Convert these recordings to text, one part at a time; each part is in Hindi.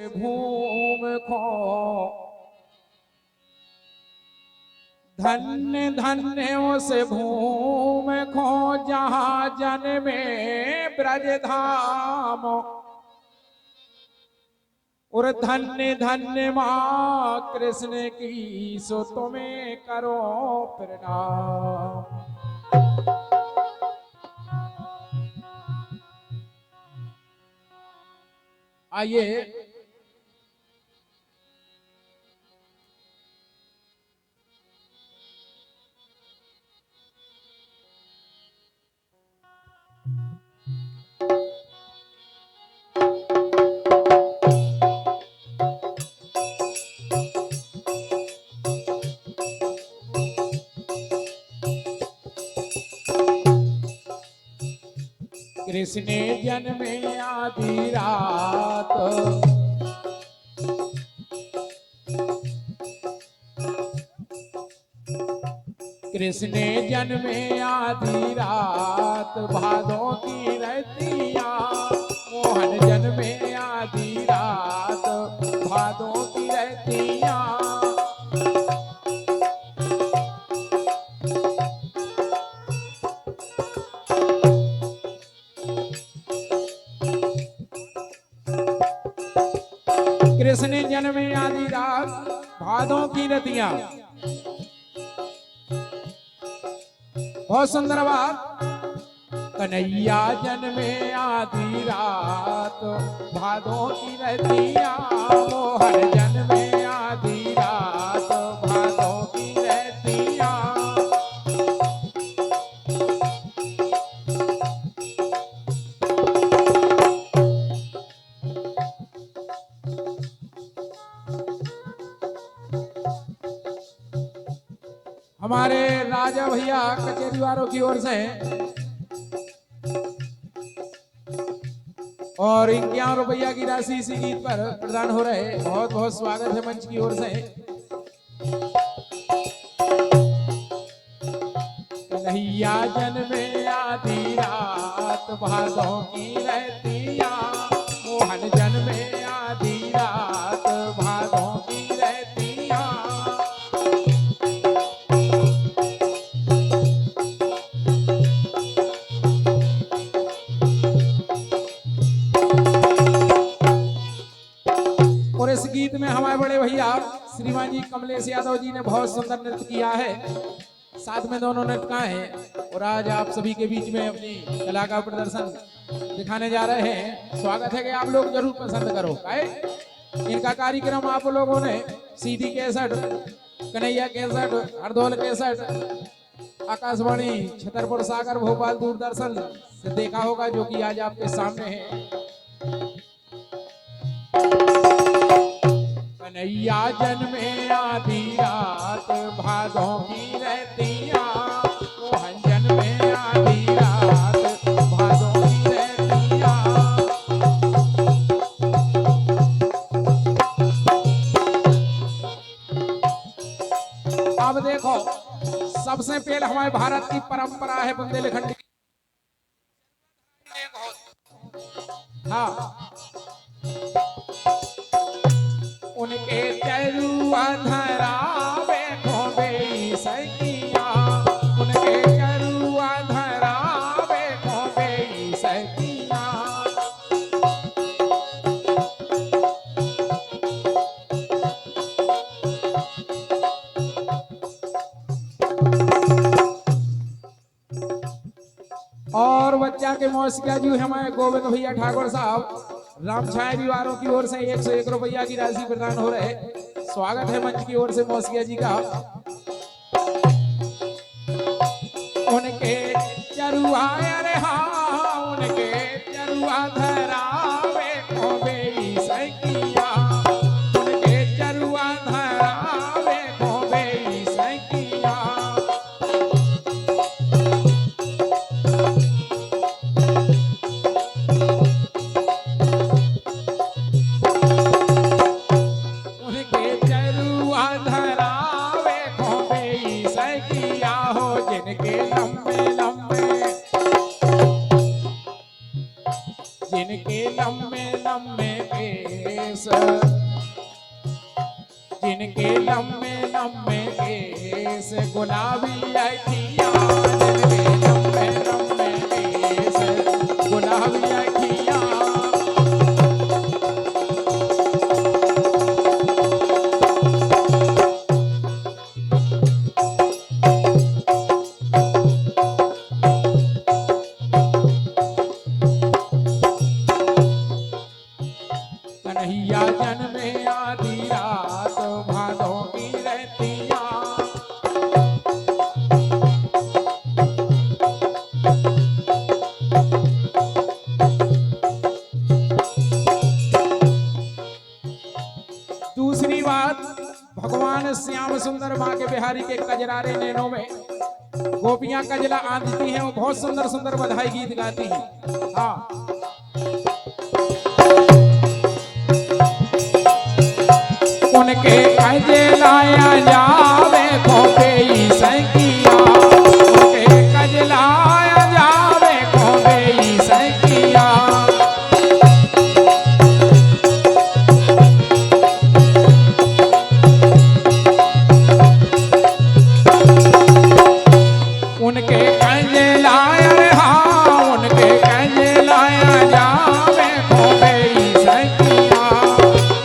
भूम खो धन्य धन्य उस भूम खो जहाँ जन्मे ब्रज धाम और धन्य धन्य माँ कृष्ण की सो तुम्हें करो प्रणाम। आइए कृष्ण जन्मे आधी रात कृष्ण जन्मे आधी रात भादों की रतिया मोहन जन्मे आधी रात भादों की रतिया कृष्ण जन्मे आधी रात भादों की रतिया। बहुत सुंदर बात। कन्हैया जन्मे आधी रात भादों की रतिया मोहन जन्मे आधी रात भादों की रतिया। हमारे राजा भैया कचेरी वालों की ओर से और 51 रुपया की राशि इसी गीत पर प्रदान हो रहे। बहुत बहुत स्वागत है मंच की ओर से। कन्हैया जन्मे आधी रात भादों की रतिया मोहन जन्मे आधी रात भादों की रतिया। और इस गीत में हमारे बड़े भैया श्रीमान जी कमलेश यादव जी ने बहुत सुंदर नृत्य किया है। साथ में दोनों नृत्यकाएं हैं और आज आप सभी के बीच में अपनी कला का प्रदर्शन दिखाने जा रहे हैं। स्वागत है कि आप लोग जरूर पसंद करो। इनका कार्यक्रम आप लोगों ने Sidhi cassette, Kanhaiya cassette, Hardaul cassette, Akashvani Chhatarpur Sagar Bhopal Doordarshan से देखा होगा, जो कि आज आपके सामने है। कन्हैया जन्मे आधी रात भादों की रतिया मोहन जन्मे आधी रात भादों की रतिया। अब देखो, सबसे पहले हमारे भारत की परंपरा है बुंदेलखंड की। हाँ, उनके चरुआ धरावे खोबे सखिया उनके चरुआ धरावे खोबे सखिया। और बच्चा के मौसिया जी हमारे गोविंद भैया ठाकुर साहब रामछाया परिवारों की ओर से 101 रुपया की राशि प्रदान हो रहे। स्वागत है मंच की ओर से मौसिया जी का। उनके चरुआ रे हाँ उनके चरुआ धरावे खोबे सखिया उनके चरुआ धरावे खोबे सखिया। केस, जिनके लम्बे लम्बे केस गुलाबी अखियाँ, जिनके लम्बे लम्बे केस गुलाबी अखियाँ। कन्हैया जन्मे आधी रात भादों की रहतियाँ, दूसरी बात, भगवान श्याम सुंदर माँ के बिहारी के कजरारे नैनों में गोपियां कजला आंधती हैं, वो बहुत सुंदर सुंदर बधाई गीत गाती हैं। हाँ, उनके कजलाया जावे खोपे सैकिया, उनके कजलाया जावे खोपे सैकिया। उनके कजलाया, हाँ उनके कजलाया जावे खोपे सैकिया,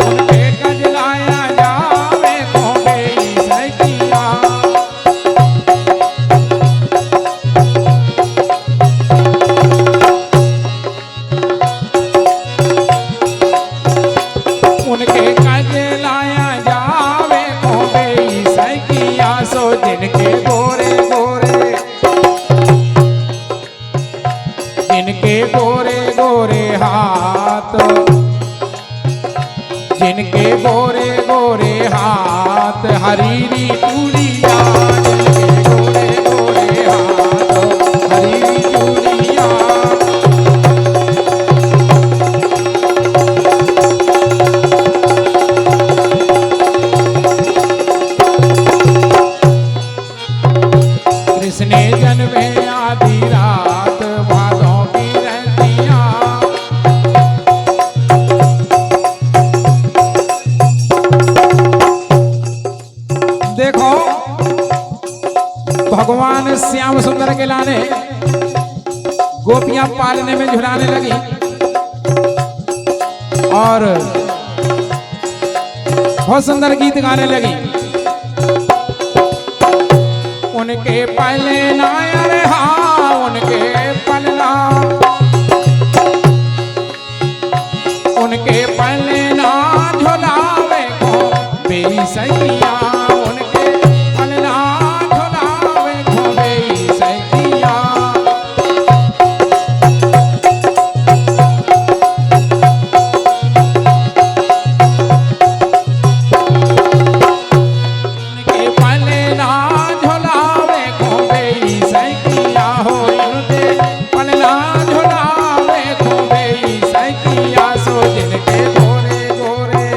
उनके कजलाया जावे खोपे सैकिया। उनके कजलाया जावे खोपे सैकिया, सो जिनके गोरे गोरे, जिनके गोरे गोरे हाथ, जिनके गोरे गोरे हाथ हरीरी चूड़िया, जिनके गोरे गोरे हाथ हरीरी चूड़िया। कृष्ण जन्मे आधी रात भादों की रहतियाँ, देखो भगवान श्याम सुंदर के लाने गोपियां पालने में झुलाने लगी और बहुत सुंदर गीत गाने लगी। उनके पहले नायर, हाँ उनके पलना, उनके पहले ना झोलावे को बेसैया, उनके पलना झोलावे को बेसैया। उनके पहले ना झोलावे को बेसैया, हो उनके पलना झोलावे को बेसैया, सो जिनके गोरे गोरे,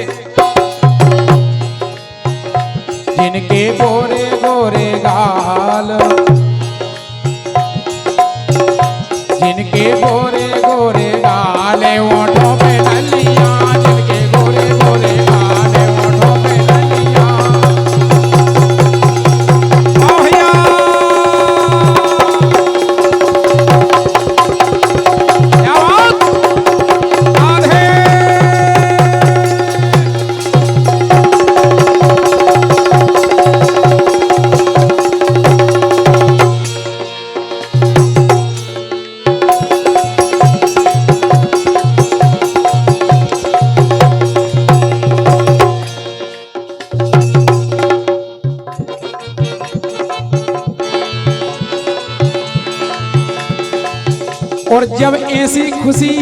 जिनके गोरे गोरे गाल, जिनके गोरे गोरे गाल ओठों पे ललिया, जिनके गोरे गोरे गाल ओठों पे ललिया। ओहिया क्या बात, राधे। और जब ऐसी खुशी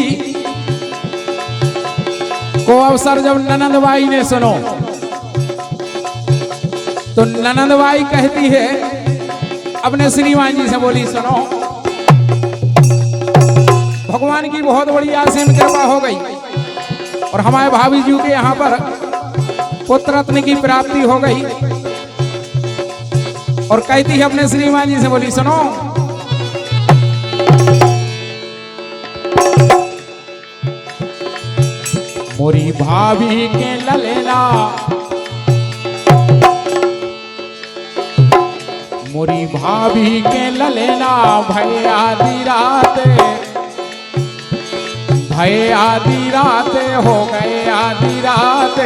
को अवसर जब ननंदबाई ने सुनो, तो ननंदबाई कहती है अपने श्रीमान जी से, बोली सुनो भगवान की बहुत बड़ी असीम कृपा हो गई और हमारे भाभी जी के यहाँ पर पुत्र रत्न की प्राप्ति हो गई। और कहती है अपने श्रीमान जी से, बोली सुनो मोरी भाभी के ललेला, मोरी भाभी के ललेला भय आधी रात, भय आधी रात हो गए आधी रात।